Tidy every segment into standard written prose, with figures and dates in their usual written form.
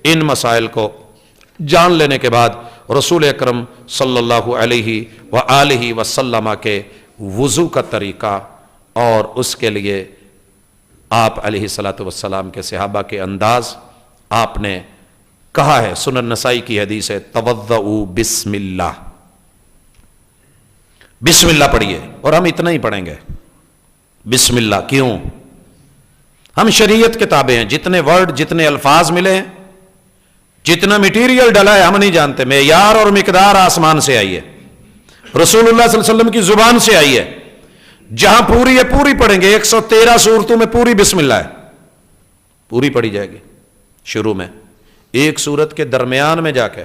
ان مسائل کو جان لینے کے بعد رسول اکرم صلی اللہ علیہ وآلہ وسلم کے وضو کا طریقہ اور اس کے لیے آپ علیہ الصلوۃ والسلام کے صحابہ کے انداز آپ نے کہا ہے. سنن نسائی کی حدیث ہے توضؤوا بسم اللہ، بسم اللہ پڑھیے. اور ہم اتنا ہی پڑھیں گے بسم اللہ. کیوں؟ ہم شریعت کے تابع ہیں. جتنے ورڈ جتنے الفاظ ملے ہیں، جتنا میٹیریل ڈلا ہے ہم نہیں جانتے. معیار اور مقدار آسمان سے آئی ہے، رسول اللہ صلی اللہ علیہ وسلم کی زبان سے آئی ہے. جہاں پوری ہے پوری پڑھیں گے. 113 سورتوں میں پوری بسم اللہ ہے، پوری پڑھی جائے گی. شروع میں ایک سورت کے درمیان میں جا کے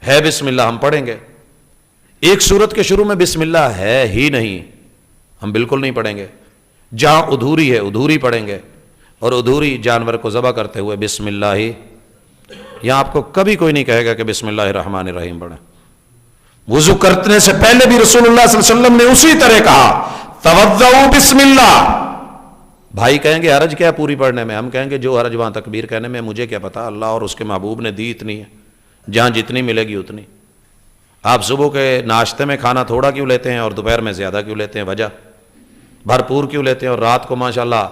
ہے بسم اللہ ہم پڑھیں گے. ایک سورت کے شروع میں بسم اللہ ہے ہی نہیں، ہم بالکل نہیں پڑھیں گے. جہاں ادھوری ہے ادھوری پڑھیں گے. اور ادھوری جانور کو ذبح کرتے ہوئے بسم اللہ ہی. یہاں آپ کو کبھی کوئی نہیں کہے گا کہ بسم اللہ الرحمن الرحیم پڑھیں. وضو کرنے سے پہلے بھی رسول اللہ صلی اللہ علیہ وسلم نے اسی طرح کہا توضؤوا بسم اللہ. بھائی کہیں گے حرج کیا پوری پڑھنے میں؟ ہم کہیں گے جو حرج وہاں تکبیر کہنے میں، مجھے کیا پتا، اللہ اور اس کے محبوب نے دی اتنی ہے، جہاں جتنی ملے گی اتنی. آپ صبح کے ناشتے میں کھانا تھوڑا کیوں لیتے ہیں اور دوپہر میں زیادہ کیوں لیتے ہیں؟ وجہ بھرپور کیوں لیتے ہیں اور رات کو ماشاءاللہ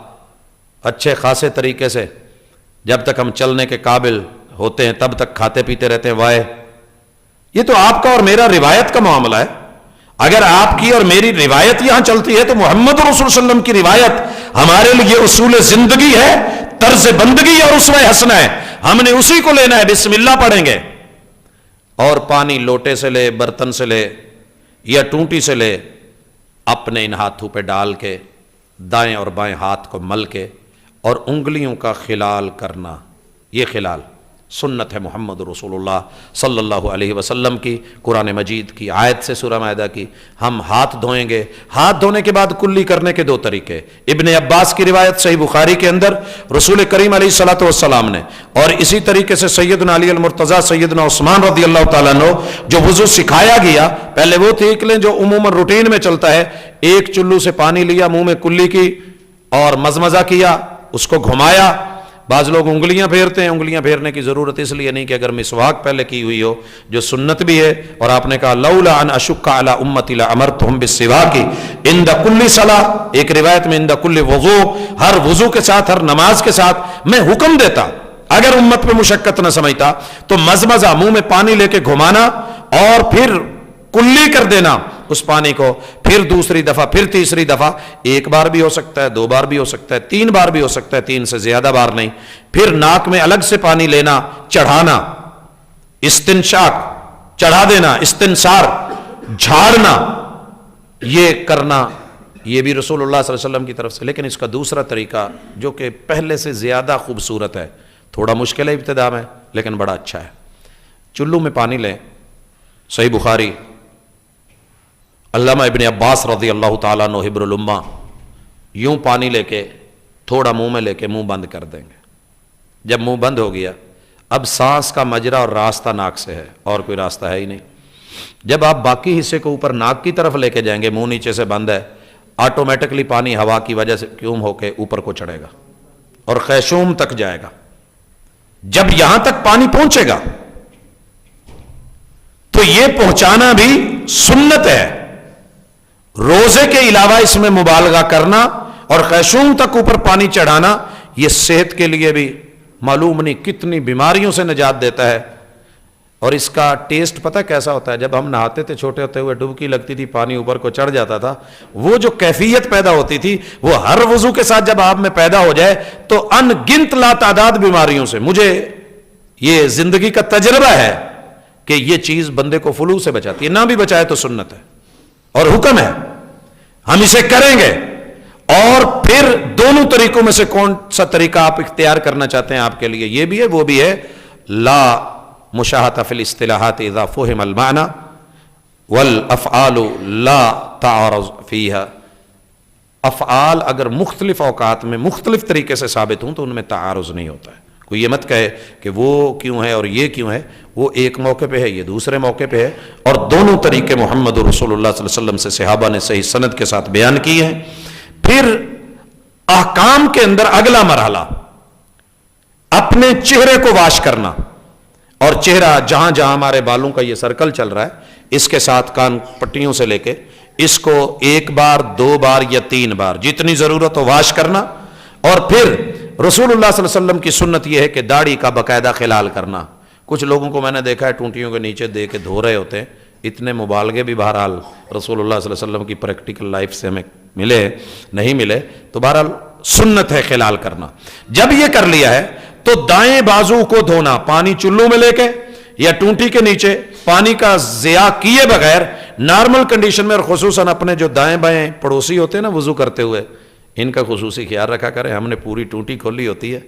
اچھے خاصے طریقے سے جب تک ہم چلنے کے قابل ہوتے ہیں تب تک کھاتے پیتے رہتے ہیں. وائے یہ تو آپ کا اور میرا روایت کا معاملہ ہے. اگر آپ کی اور میری روایت یہاں چلتی ہے تو محمد رسول صلی اللہ علیہ وسلم کی روایت ہمارے لیے اصول زندگی ہے، طرز بندگی اور اسوہ حسنہ ہے. ہم نے اسی کو لینا ہے. بسم اللہ پڑھیں گے اور پانی لوٹے سے لے، برتن سے لے یا ٹونٹی سے لے، اپنے ان ہاتھوں پہ ڈال کے دائیں اور بائیں ہاتھ کو مل کے اور انگلیوں کا خلال کرنا. یہ خلال سنت ہے محمد رسول اللہ صلی اللہ علیہ وسلم کی. قرآن مجید کی آیت سے سورہ مائدہ کی. ہم ہاتھ دھوئیں گے. ہاتھ دھونے کے بعد کلی کرنے کے دو طریقے. ابن عباس کی روایت صحیح بخاری کے اندر رسول کریم علیہ الصلوۃ والسلام نے، اور اسی طریقے سے سیدنا علی المرتضیٰ سیدنا عثمان رضی اللہ تعالیٰ عنہ جو وضو سکھایا گیا، پہلے وہ طریقے لیں جو عموماً روٹین میں چلتا ہے. ایک چلو سے پانی لیا، منہ میں کلی کی اور مزمزہ کیا، اس کو گھمایا. بعض لوگ انگلیاں پھیرتے ہیں. انگلیاں پھیرنے کی ضرورت اس لیے نہیں کہ اگر مسواک پہلے کی ہوئی ہو، جو سنت بھی ہے، اور آپ نے کہا لولا ان اشق علی امتی لامرتهم بالسواک عند کل صلاۃ. ایک روایت میں عند کل وضو، ہر وضو کے ساتھ، ہر نماز کے ساتھ میں حکم دیتا اگر امت پہ مشقت نہ سمجھتا تو مزمزہ، منہ میں پانی لے کے گھمانا اور پھر کلی کر دینا اس پانی کو، پھر دوسری دفعہ، پھر تیسری دفعہ. ایک بار بھی ہو سکتا ہے، دو بار بھی ہو سکتا ہے، 3 بار بھی ہو سکتا ہے، 3 سے زیادہ بار نہیں. پھر ناک میں الگ سے پانی لینا، چڑھانا، استنشاق چڑھا دینا، استنثار جھاڑنا، یہ کرنا، یہ بھی رسول اللہ صلی اللہ علیہ وسلم کی طرف سے. لیکن اس کا دوسرا طریقہ جو کہ پہلے سے زیادہ خوبصورت ہے، تھوڑا مشکل ہے ابتدا میں لیکن بڑا اچھا ہے. چلو میں پانی لیں. صحیح بخاری، علامہ ابن عباس رضی اللہ تعالیٰ عنہ حبر الامہ یوں پانی لے کے تھوڑا منہ میں لے کے منہ بند کر دیں گے. جب منہ بند ہو گیا، اب سانس کا مجرا اور راستہ ناک سے ہے، اور کوئی راستہ ہے ہی نہیں. جب آپ باقی حصے کو اوپر ناک کی طرف لے کے جائیں گے، منہ نیچے سے بند ہے، آٹومیٹکلی پانی ہوا کی وجہ سے کیوں ہو کے اوپر کو چڑھے گا اور خیشوم تک جائے گا. جب یہاں تک پانی پہنچے گا تو یہ پہنچانا بھی سنت ہے. روزے کے علاوہ اس میں مبالغہ کرنا اور خیشوم تک اوپر پانی چڑھانا، یہ صحت کے لیے بھی معلوم نہیں کتنی بیماریوں سے نجات دیتا ہے. اور اس کا ٹیسٹ پتہ کیسا ہوتا ہے؟ جب ہم نہاتے تھے چھوٹے ہوتے ہوئے، ڈبکی لگتی تھی، پانی اوپر کو چڑھ جاتا تھا، وہ جو کیفیت پیدا ہوتی تھی وہ ہر وضو کے ساتھ جب آپ میں پیدا ہو جائے تو ان گنت لا تعداد بیماریوں سے. مجھے یہ زندگی کا تجربہ ہے کہ یہ چیز بندے کو فلو سے بچاتی ہے. نہ بھی بچائے تو سنت ہے اور حکم ہے، ہم اسے کریں گے. اور پھر دونوں طریقوں میں سے کون سا طریقہ آپ اختیار کرنا چاہتے ہیں آپ کے لیے، یہ بھی ہے وہ بھی ہے. لا مشاہۃ فی الاصطلاحات اذا فہم المعنی والافعال لا تعارض فیہا. افعال اگر مختلف اوقات میں مختلف طریقے سے ثابت ہوں تو ان میں تعارض نہیں ہوتا ہے. کوئی یہ مت کہے کہ وہ کیوں ہے اور یہ کیوں ہے، وہ ایک موقع پہ ہے، یہ دوسرے موقع پہ ہے. اور دونوں طریقے محمد رسول اللہ صلی اللہ علیہ وسلم سے صحابہ نے صحیح سند کے ساتھ بیان کیے ہیں. پھر احکام کے اندر اگلا مرحلہ اپنے چہرے کو واش کرنا، اور چہرہ جہاں جہاں ہمارے بالوں کا یہ سرکل چل رہا ہے اس کے ساتھ کان پٹیوں سے لے کے اس کو 1 بار 2 بار یا 3 بار جتنی ضرورت ہو واش کرنا. اور پھر رسول اللہ صلی اللہ علیہ وسلم کی سنت یہ ہے کہ داڑھی کا باقاعدہ خلال کرنا. کچھ لوگوں کو میں نے دیکھا ہے ٹونٹیوں کے نیچے دے کے دھو رہے ہوتے ہیں. اتنے مبالغے بھی بہرحال رسول اللہ صلی اللہ علیہ وسلم کی پریکٹیکل لائف سے ہمیں ملے نہیں ملے تو بہرحال سنت ہے خلال کرنا. جب یہ کر لیا ہے تو دائیں بازو کو دھونا پانی چلو میں لے کے یا ٹونٹی کے نیچے پانی کا ضیاع کیے بغیر نارمل کنڈیشن میں. اور خصوصاً اپنے جو دائیں بائیں پڑوسی ہوتے ہیں نا وضو کرتے ہوئے ان کا خصوصی خیال رکھا کریں. ہم نے پوری ٹونٹی کھولی ہوتی ہے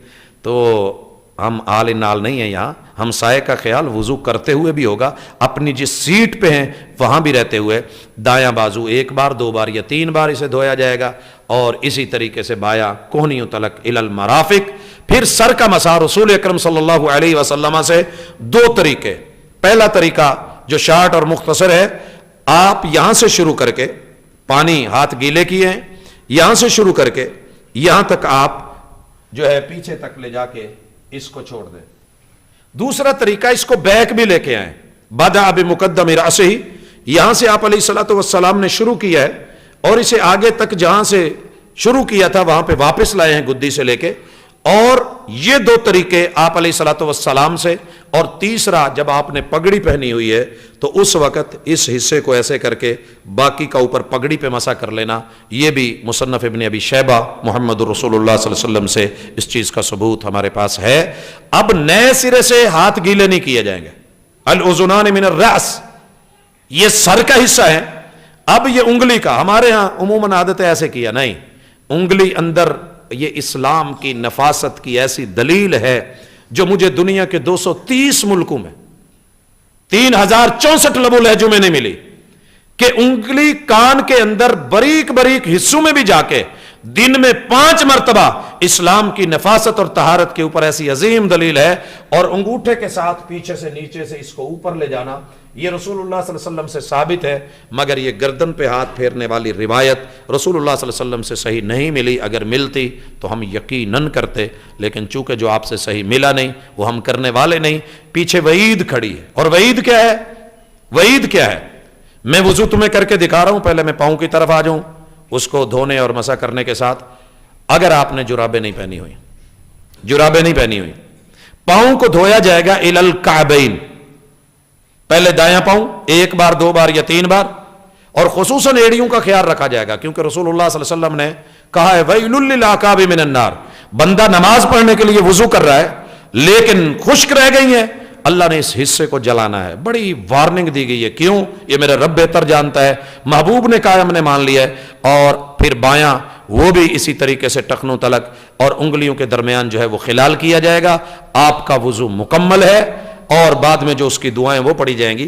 تو ہم آل نال نہیں ہیں یہاں. ہم سائے کا خیال وضو کرتے ہوئے بھی ہوگا، اپنی جس سیٹ پہ ہیں وہاں بھی رہتے ہوئے دایاں بازو 1 بار 2 بار یا 3 بار اسے دھویا جائے گا. اور اسی طریقے سے بایاں کوہنیوں تلک الی المرافق. پھر سر کا مسح رسول اکرم صلی اللہ علیہ وسلم سے 2 طریقے. پہلا طریقہ جو شارٹ اور مختصر ہے، آپ یہاں سے شروع کر کے پانی ہاتھ گیلے کیے ہیں یہاں سے شروع کر کے یہاں تک آپ جو ہے پیچھے تک لے جا کے اس کو چھوڑ دیں. دوسرا طریقہ اس کو بیک بھی لے کے آئیں. بدأ بمقدم رأسہ، یہاں سے آپ علیہ الصلوۃ والسلام نے شروع کیا ہے اور اسے آگے تک جہاں سے شروع کیا تھا وہاں پہ واپس لائے ہیں گدی سے لے کے. اور یہ 2 طریقے آپ علیہ الصلوۃ والسلام سے. اور تیسرا جب آپ نے پگڑی پہنی ہوئی ہے تو اس وقت اس حصے کو ایسے کر کے باقی کا اوپر پگڑی پہ مسح کر لینا. یہ بھی مصنف ابن ابی شیبہ محمد رسول اللہ صلی اللہ علیہ وسلم سے اس چیز کا ثبوت ہمارے پاس ہے. اب نئے سرے سے ہاتھ گیلے نہیں کیے جائیں گے. الاذنان من الراس، یہ سر کا حصہ ہے. اب یہ انگلی کا ہمارے ہاں عموماً عادت ہے ایسے کیا نہیں. انگلی اندر یہ اسلام کی نفاست کی ایسی دلیل ہے جو مجھے دنیا کے 230 ملکوں میں 3064 لب و لہجوں میں نہیں ملی کہ انگلی کان کے اندر باریک باریک حصوں میں بھی جا کے دن میں 5 مرتبہ اسلام کی نفاست اور طہارت کے اوپر ایسی عظیم دلیل ہے. اور انگوٹھے کے ساتھ پیچھے سے نیچے سے اس کو اوپر لے جانا یہ رسول اللہ صلی اللہ علیہ وسلم سے ثابت ہے. مگر یہ گردن پہ ہاتھ پھیرنے والی روایت رسول اللہ صلی اللہ علیہ وسلم سے صحیح نہیں ملی. اگر ملتی تو ہم یقیناً کرتے، لیکن چونکہ جو آپ سے صحیح ملا نہیں وہ ہم کرنے والے نہیں. پیچھے وعید کھڑی ہے. اور وعید کیا ہے؟ وعید کیا ہے؟ میں وضو تمہیں کر کے دکھا رہا ہوں. پہلے میں پاؤں کی طرف آ جاؤں اس کو دھونے اور مسح کرنے کے ساتھ. اگر آپ نے جرابیں نہیں پہنی ہوئی، جرابیں نہیں پہنی ہوئی، پاؤں کو دھویا جائے گا الی الکعبین. پہلے دایاں پاؤں 1 بار 2 بار یا 3 بار. اور خصوصاً ایڑیوں کا خیال رکھا جائے گا کیونکہ رسول اللہ صلی اللہ علیہ وسلم نے کہا ہے ویل للاعقاب من النار. بندہ نماز پڑھنے کے لیے وضو کر رہا ہے لیکن خشک رہ گئی ہیں، اللہ نے اس حصے کو جلانا ہے. بڑی وارننگ دی گئی ہے. کیوں؟ یہ میرا رب بہتر جانتا ہے. محبوب نے کہا ہم نے مان لیا ہے. اور پھر بایاں وہ بھی اسی طریقے سے ٹخنوں تلک اور انگلیوں کے درمیان جو ہے وہ خلال کیا جائے گا. آپ کا وضو مکمل ہے اور بعد میں جو اس کی دعائیں وہ پڑھی جائیں گی.